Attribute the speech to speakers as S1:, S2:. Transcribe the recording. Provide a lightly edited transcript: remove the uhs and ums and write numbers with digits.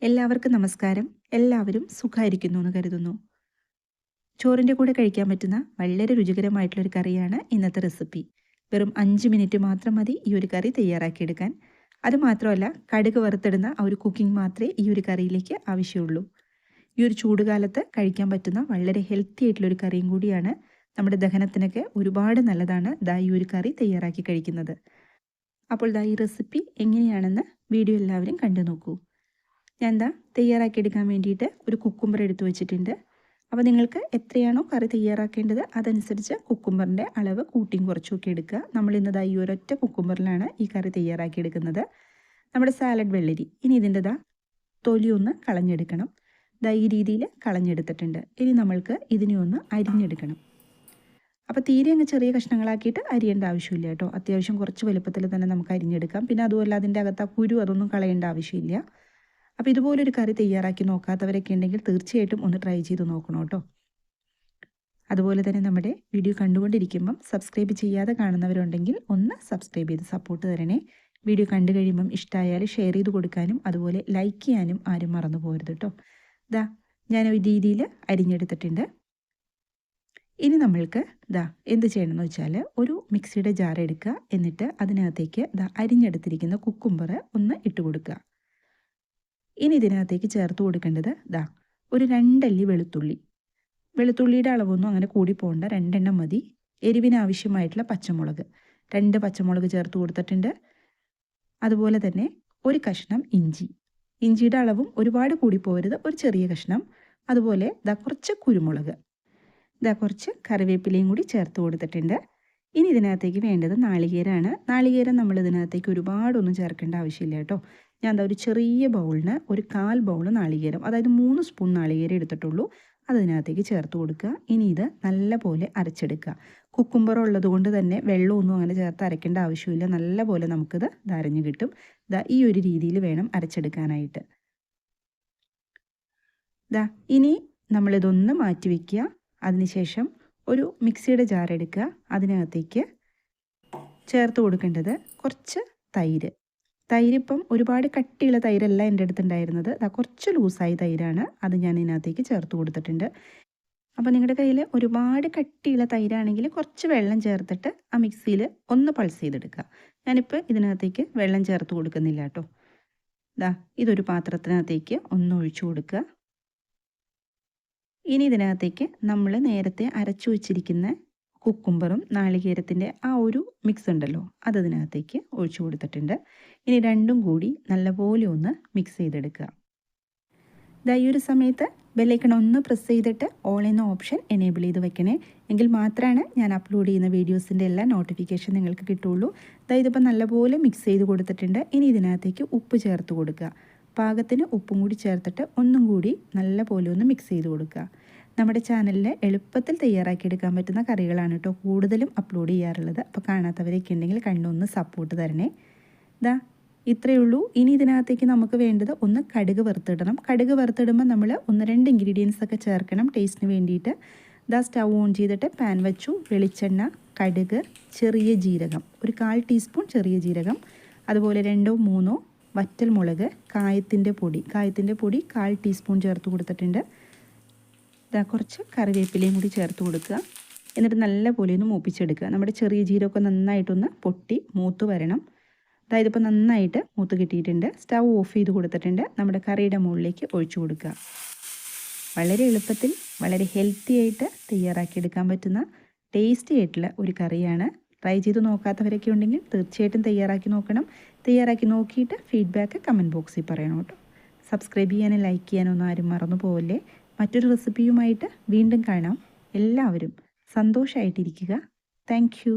S1: എല്ലാവർക്കും നമസ്കാരം. എല്ലാവരും സുഖമായിരിക്കുന്നു എന്ന് കരുതുന്നു. ചോറിൻ്റെ കൂടെ കഴിക്കാൻ പറ്റുന്ന വളരെ രുചികരമായിട്ടുള്ളൊരു കറിയാണ് ഇന്നത്തെ റെസിപ്പി. വെറും 5 മിനിറ്റ് മാത്രം മതി ഈ ഒരു കറി തയ്യാറാക്കിയെടുക്കാൻ. അതുമാത്രമല്ല, കടുക് വറുത്തിടുന്ന ആ ഒരു കുക്കിംഗ് മാത്രമേ ഈ ഒരു കറിയിലേക്ക് ആവശ്യമുള്ളൂ. ഈ ഒരു ചൂടുകാലത്ത് കഴിക്കാൻ പറ്റുന്ന വളരെ ഹെൽത്തി ആയിട്ടുള്ളൊരു കറിയും കൂടിയാണ്. നമ്മുടെ ദഹനത്തിനൊക്കെ ഒരുപാട് നല്ലതാണ് ഈ ഒരു കറി തയ്യാറാക്കി കഴിക്കുന്നത്. അപ്പോൾ ഈ റെസിപ്പി എങ്ങനെയാണെന്ന് വീഡിയോ എല്ലാവരും കണ്ടു നോക്കൂ. ഞാൻ തയ്യാറാക്കിയെടുക്കാൻ വേണ്ടിയിട്ട് ഒരു കുക്കുംബർ എടുത്തു വെച്ചിട്ടുണ്ട്. അപ്പോൾ നിങ്ങൾക്ക് എത്രയാണോ കറി തയ്യാറാക്കേണ്ടത് അതനുസരിച്ച് കുക്കുംബറിൻ്റെ അളവ് കൂട്ടിയും കുറച്ചുമൊക്കെ എടുക്കുക. നമ്മളിന്ന് ഈ ഒരൊറ്റ കുക്കുംബറിലാണ് ഈ കറി തയ്യാറാക്കിയെടുക്കുന്നത്. നമ്മുടെ സാലഡ് വെള്ളരി, ഇനി ഇതിൻ്റെ തൊലി ഒന്ന് കളഞ്ഞെടുക്കണം. ഈ രീതിയിൽ കളഞ്ഞെടുത്തിട്ടുണ്ട്. ഇനി നമ്മൾക്ക് ഇതിനെ ഒന്ന് അരിഞ്ഞെടുക്കണം. അപ്പോൾ തീരെ അങ്ങ് ചെറിയ കഷ്ണങ്ങളാക്കിയിട്ട് അരിയേണ്ട ആവശ്യമില്ല കേട്ടോ. അത്യാവശ്യം കുറച്ച് വലുപ്പത്തിൽ തന്നെ നമുക്ക് അരിഞ്ഞെടുക്കാം. പിന്നെ അതുമല്ല, അതിൻ്റെ അകത്ത് ആ കുരു അതൊന്നും കളയേണ്ട ആവശ്യമില്ല. അപ്പോൾ ഇതുപോലൊരു കറി തയ്യാറാക്കി നോക്കാത്തവരൊക്കെ ഉണ്ടെങ്കിൽ തീർച്ചയായിട്ടും ഒന്ന് ട്രൈ ചെയ്ത് നോക്കണം കേട്ടോ. അതുപോലെ തന്നെ നമ്മുടെ വീഡിയോ കണ്ടുകൊണ്ടിരിക്കുമ്പം സബ്സ്ക്രൈബ് ചെയ്യാതെ കാണുന്നവരുണ്ടെങ്കിൽ ഒന്ന് സബ്സ്ക്രൈബ് ചെയ്ത് സപ്പോർട്ട് തരണേ. വീഡിയോ കണ്ടു കഴിയുമ്പം ഇഷ്ടമായാൽ ഷെയർ ചെയ്ത് കൊടുക്കാനും അതുപോലെ ലൈക്ക് ചെയ്യാനും ആരും മറന്നു പോകരുത് കേട്ടോ. ഞാൻ ഒരു രീതിയിൽ അരിഞ്ഞെടുത്തിട്ടുണ്ട്. ഇനി നമ്മൾക്ക് എന്ത് ചെയ്യണമെന്ന് വെച്ചാൽ, ഒരു മിക്സിയുടെ ജാർ എടുക്കുക. എന്നിട്ട് അതിനകത്തേക്ക് അരിഞ്ഞെടുത്തിരിക്കുന്ന കുക്കുംബർ ഒന്ന് ഇട്ട് കൊടുക്കുക. ഇനി ഇതിനകത്തേക്ക് ചേർത്ത് കൊടുക്കേണ്ടത് ഒരു 2 അല്ലി വെളുത്തുള്ളി. വെളുത്തുള്ളിയുടെ അളവൊന്നും അങ്ങനെ കൂടി പോകണ്ട, 2 എണ്ണം മതി. എരിവിന് ആവശ്യമായിട്ടുള്ള പച്ചമുളക്, 2 പച്ചമുളക് ചേർത്ത് കൊടുത്തിട്ടുണ്ട്. അതുപോലെ തന്നെ ഒരു കഷ്ണം ഇഞ്ചി. ഇഞ്ചിയുടെ അളവും ഒരുപാട് കൂടി പോകരുത്, ഒരു ചെറിയ കഷ്ണം. അതുപോലെ കുറച്ച് കുരുമുളക്, കുറച്ച് കറിവേപ്പിലയും കൂടി ചേർത്ത് കൊടുത്തിട്ടുണ്ട്. ഇനി ഇതിനകത്തേക്ക് വേണ്ടത് നാളികേരമാണ്. നാളികേരം നമ്മൾ ഇതിനകത്തേക്ക് ഒരുപാടൊന്നും ചേർക്കേണ്ട ആവശ്യമില്ല കേട്ടോ. ഞാൻ ഒരു ചെറിയ ബൗളിന് ഒരു 1/4 ബൗൾ നാളികേരം, അതായത് 3 സ്പൂൺ നാളികേരം എടുത്തിട്ടുള്ളൂ, അതിനകത്തേക്ക് ചേർത്ത് കൊടുക്കുക. ഇനി ഇത് നല്ലപോലെ അരച്ചെടുക്കുക. കുക്കുംബർ ഉള്ളത് കൊണ്ട് തന്നെ വെള്ളമൊന്നും അങ്ങനെ ചേർത്ത് അരയ്ക്കേണ്ട ആവശ്യമില്ല. നല്ലപോലെ നമുക്കിത് അരഞ്ഞു കിട്ടും. ഈ ഒരു രീതിയിൽ വേണം അരച്ചെടുക്കാനായിട്ട്. ഇനി നമ്മളിതൊന്ന് മാറ്റി വയ്ക്കുക. അതിനുശേഷം ഒരു മിക്സിയുടെ ജാർ എടുക്കുക. അതിനകത്തേക്ക് ചേർത്ത് കൊടുക്കേണ്ടത് കുറച്ച് തൈര്. തൈരിപ്പം ഒരുപാട് കട്ടിയുള്ള തൈരല്ല എൻ്റെ അടുത്തുണ്ടായിരുന്നത്. കുറച്ച് ലൂസായ തൈരാണ്, അത് ഞാൻ ഇതിനകത്തേക്ക് ചേർത്ത് കൊടുത്തിട്ടുണ്ട്. അപ്പോൾ നിങ്ങളുടെ കയ്യിൽ ഒരുപാട് കട്ടിയുള്ള തൈരാണെങ്കിൽ കുറച്ച് വെള്ളം ചേർത്തിട്ട് ആ മിക്സിയിൽ ഒന്ന് പൾസ് ചെയ്തെടുക്കുക. ഞാനിപ്പോൾ ഇതിനകത്തേക്ക് വെള്ളം ചേർത്ത് കൊടുക്കുന്നില്ല കേട്ടോ. ഇതൊരു പാത്രത്തിനകത്തേക്ക് ഒന്ന് ഒഴിച്ചു കൊടുക്കുക. ഇനി ഇതിനകത്തേക്ക് നമ്മൾ നേരത്തെ അരച്ചു വച്ചിരിക്കുന്ന കുക്കുംബറും നാളികേരത്തിൻ്റെ ആ ഒരു മിക്സ് ഉണ്ടല്ലോ, അതിനകത്തേക്ക് ഒഴിച്ചു കൊടുത്തിട്ടുണ്ട്. ഇനി രണ്ടും കൂടി നല്ലപോലെ ഒന്ന് മിക്സ് ചെയ്തെടുക്കുക. ഈ ഒരു സമയത്ത് ബെല്ലൈക്കൺ ഒന്ന് പ്രസ് ചെയ്തിട്ട് ഓൾ എന്ന ഓപ്ഷൻ എനേബിൾ ചെയ്ത് വെക്കണേ. എങ്കിൽ മാത്രമാണ് ഞാൻ അപ്ലോഡ് ചെയ്യുന്ന വീഡിയോസിൻ്റെ എല്ലാ നോട്ടിഫിക്കേഷൻ നിങ്ങൾക്ക് കിട്ടുള്ളൂ. ഇതിപ്പോൾ നല്ലപോലെ മിക്സ് ചെയ്ത് കൊടുത്തിട്ടുണ്ട്. ഇനി ഇതിനകത്തേക്ക് ഉപ്പ് ചേർത്ത് കൊടുക്കുക. പാകത്തിന് ഉപ്പും കൂടി ചേർത്തിട്ട് ഒന്നും കൂടി നല്ലപോലെ ഒന്ന് മിക്സ് ചെയ്ത് കൊടുക്കുക. നമ്മുടെ ചാനലിൽ എളുപ്പത്തിൽ തയ്യാറാക്കിയെടുക്കാൻ പറ്റുന്ന കറികളാണ് കേട്ടോ കൂടുതലും അപ്ലോഡ് ചെയ്യാറുള്ളത്. അപ്പോൾ കാണാത്തവരൊക്കെ ഉണ്ടെങ്കിൽ കണ്ടൊന്ന് സപ്പോർട്ട് തരണേ. ഇത്രയേ ഉള്ളൂ. ഇനി ഇതിനകത്തേക്ക് നമുക്ക് വേണ്ടത് ഒന്ന് കടുക് വറുത്തിടണം. കടുക് വറുത്തിടുമ്പോൾ നമ്മൾ 1-2 ഇൻഗ്രീഡിയൻസ് ഒക്കെ ചേർക്കണം ടേസ്റ്റിന് വേണ്ടിയിട്ട്. സ്റ്റൗ ഓൺ ചെയ്തിട്ട് പാൻ വെച്ചു. വെളിച്ചെണ്ണ, കടുക്, ചെറിയ ജീരകം, ഒരു 1/4 ടീസ്പൂൺ ചെറിയ ജീരകം, അതുപോലെ 2-3 വറ്റൽ മുളക്, കായത്തിൻ്റെ പൊടി 1/4 ടീസ്പൂൺ ചേർത്ത് കൊടുത്തിട്ടുണ്ട്. കുറച്ച് കറിവേപ്പിലയും കൂടി ചേർത്ത് കൊടുക്കുക. എന്നിട്ട് നല്ലപോലെ ഒന്ന് മൂപ്പിച്ചെടുക്കുക. നമ്മുടെ ചെറിയ ജീരകമൊക്കെ നന്നായിട്ടൊന്ന് പൊട്ടി മൂത്ത് വരണം. ഇതിപ്പോൾ നന്നായിട്ട് മൂത്ത് കിട്ടിയിട്ടുണ്ട്. സ്റ്റൗ ഓഫ് ചെയ്ത് കൊടുത്തിട്ടുണ്ട്. നമ്മുടെ കറിയുടെ മുകളിലേക്ക് ഒഴിച്ചു കൊടുക്കുക. വളരെ എളുപ്പത്തിൽ വളരെ ഹെൽത്തി ആയിട്ട് തയ്യാറാക്കിയെടുക്കാൻ പറ്റുന്ന ടേസ്റ്റി ആയിട്ടുള്ള ഒരു കറിയാണ്. ട്രൈ ചെയ്ത് നോക്കാത്തവരൊക്കെ ഉണ്ടെങ്കിൽ തീർച്ചയായിട്ടും തയ്യാറാക്കി നോക്കണം. തയ്യാറാക്കി നോക്കിയിട്ട് ഫീഡ്ബാക്ക് കമൻറ്റ് ബോക്സിൽ പറയണം കേട്ടോ. സബ്സ്ക്രൈബ് ചെയ്യാനും ലൈക്ക് ചെയ്യാനൊന്നും ആരും മറന്നു പോവല്ലേ. മറ്റൊരു റെസിപ്പിയുമായിട്ട് വീണ്ടും കാണാം. എല്ലാവരും സന്തോഷമായിട്ടിരിക്കുക. Thank you.